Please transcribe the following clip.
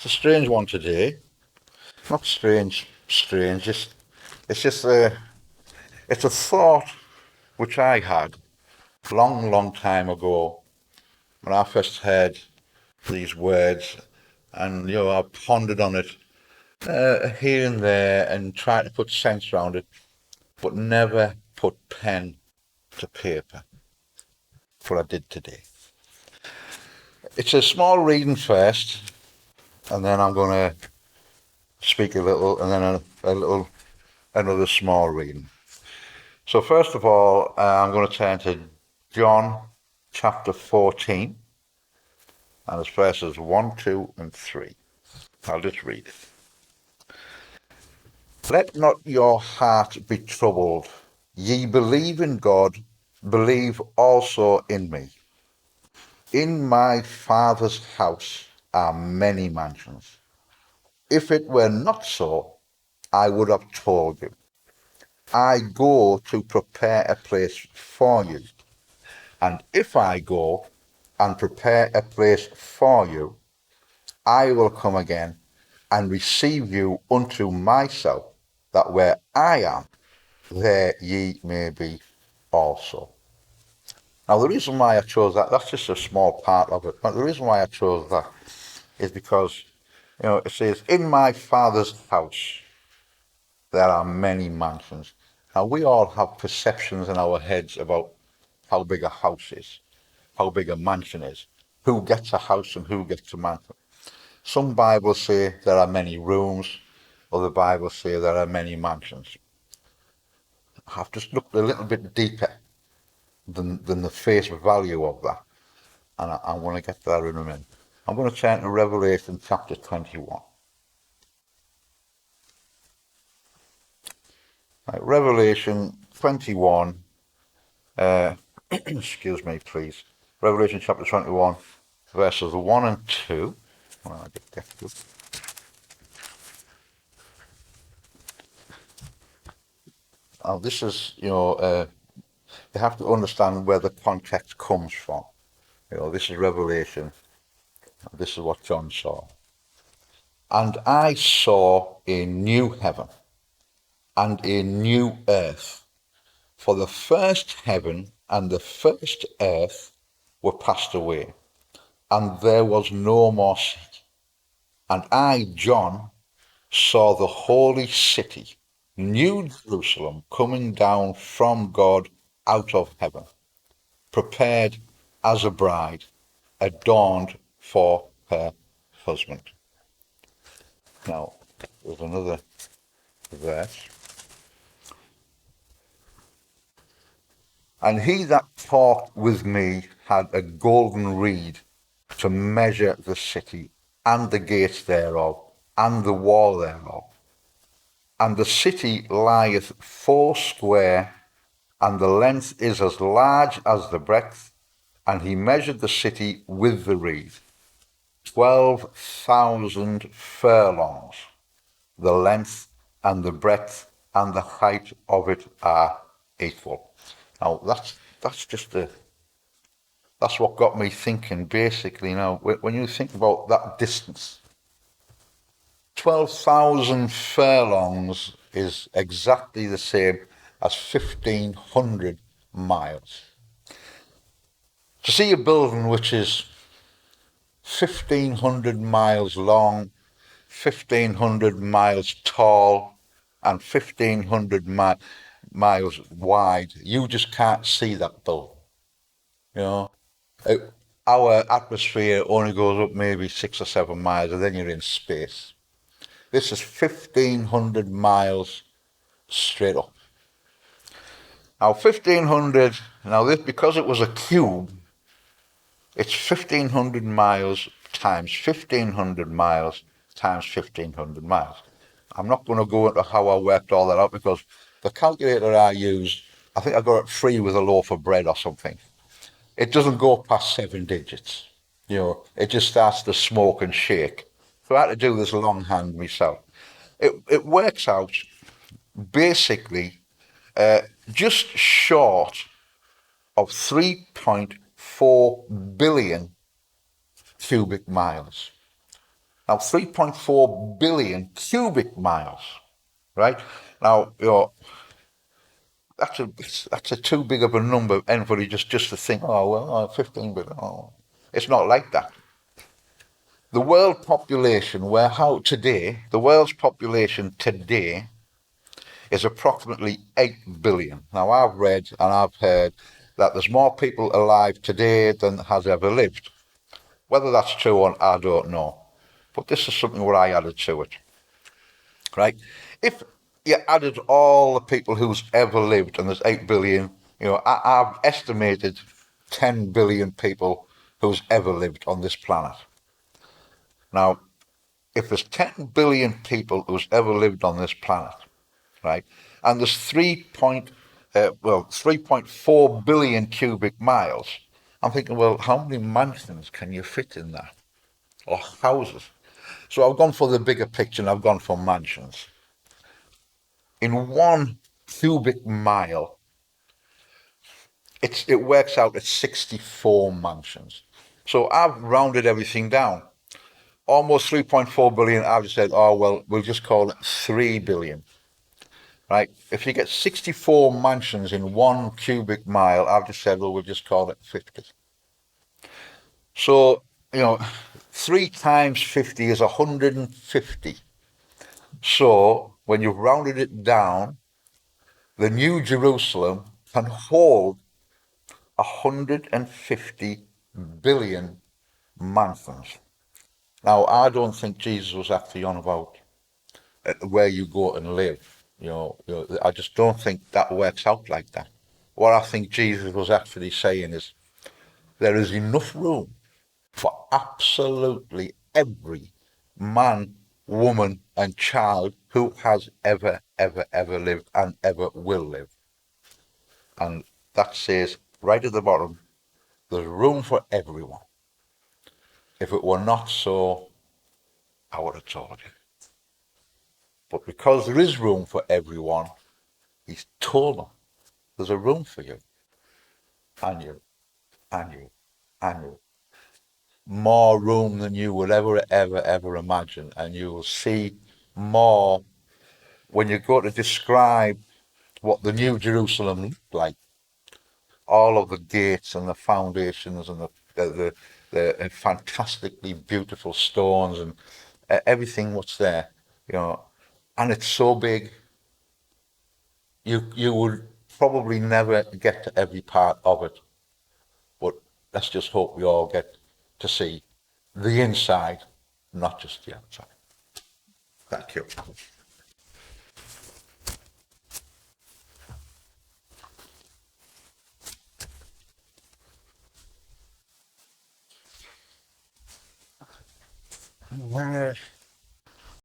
a strange one today. Not strange, strange. It's just it's a thought which I had long, long time ago when I first heard these words, and I pondered on it here and there and tried to put sense around it, but never put pen to paper. That's what I did today. It's a small reading first, and then I'm going to speak a little, and then another small reading. So first of all, I'm going to turn to John chapter 14, and it's verses 1, 2, and 3. I'll just read it. Let not your heart be troubled. Ye believe in God, believe also in me. In my Father's house are many mansions. If it were not so, I would have told you. I go to prepare a place for you. And if I go and prepare a place for you, I will come again and receive you unto myself, that where I am, there ye may be also. Now, the reason why I chose that's just a small part of it, but the reason why I chose that is because, it says, in my Father's house there are many mansions. Now, we all have perceptions in our heads about how big a house is, how big a mansion is, who gets a house and who gets a mansion. Some Bibles say there are many rooms, other Bibles say there are many mansions. I've just looked a little bit deeper than the face value of that, and I'm going to get there in a minute. I'm going to turn to Revelation chapter 21. Right, Revelation 21, excuse me please, Revelation chapter 21, verses 1 and 2. Well, I get that good. Now this is, you have to understand where the context comes from. This is Revelation. This is what John saw. And I saw a new heaven and a new earth, for the first heaven and the first earth were passed away, and there was no more sea. And I, John, saw the holy city, New Jerusalem, coming down from God out of heaven, prepared as a bride, adorned for her husband. Now, there's another verse. And he that talked with me had a golden reed to measure the city, and the gates thereof, and the wall thereof. And the city lieth foursquare, and the length is as large as the breadth. And he measured the city with the reed, 12,000 furlongs. The length and the breadth and the height of it are equal. Now that's what got me thinking. Basically, when you think about that distance, 12,000 furlongs is exactly the same as 1,500 miles. To see a building which is 1,500 miles long, 1,500 miles tall, and 1,500 miles wide, you just can't see that building. Our atmosphere only goes up maybe 6 or 7 miles, and then you're in space. This is 1,500 miles straight up. Now 1,500, this, because it was a cube, it's 1,500 miles times 1,500 miles times 1,500 miles. I'm not going to go into how I worked all that out, because the calculator I used, I think I got it free with a loaf of bread or something. It doesn't go past 7 digits. It just starts to smoke and shake. So I had to do this longhand myself. It works out basically just short of 3.4 billion cubic miles. Now, 3.4 billion cubic miles, right? Now, that's a too big of a number. Anybody just to think, oh well, 15 billion. Oh, it's not like that. The world population, the world's population today is approximately 8 billion. Now, I've read and I've heard that there's more people alive today than has ever lived. Whether that's true or not, I don't know. But this is something where I added to it. Right? If you added all the people who's ever lived, and there's 8 billion, I've estimated 10 billion people who's ever lived on this planet. Now, if there's 10 billion people who's ever lived on this planet, right, and there's 3.4 billion cubic miles, I'm thinking, well, how many mansions can you fit in that? Or houses? So I've gone for the bigger picture and I've gone for mansions. In 1 cubic mile, it works out at 64 mansions. So I've rounded everything down. Almost 3.4 billion, I've just said, oh, well, we'll just call it 3 billion. Right? If you get 64 mansions in 1 cubic mile, I've just said, well, we'll just call it 50. So, 3 times 50 is 150. So, when you've rounded it down, the New Jerusalem can hold 150 billion mansions. Now, I don't think Jesus was actually on about where you go and live. I just don't think that works out like that. What I think Jesus was actually saying is there is enough room for absolutely every man, woman, and child who has ever, ever, ever lived and ever will live. And that says right at the bottom, there's room for everyone. If it were not so, I would have told you. But because there is room for everyone, he's told them there's a room for you. And you, and you, and you. More room than you would ever imagine. And you will see more when you go to describe what the New Jerusalem looked like. All of the gates and the foundations and the fantastically beautiful stones and everything what's there, and it's so big. You would probably never get to every part of it, but let's just hope we all get to see the inside, not just the outside. Thank you.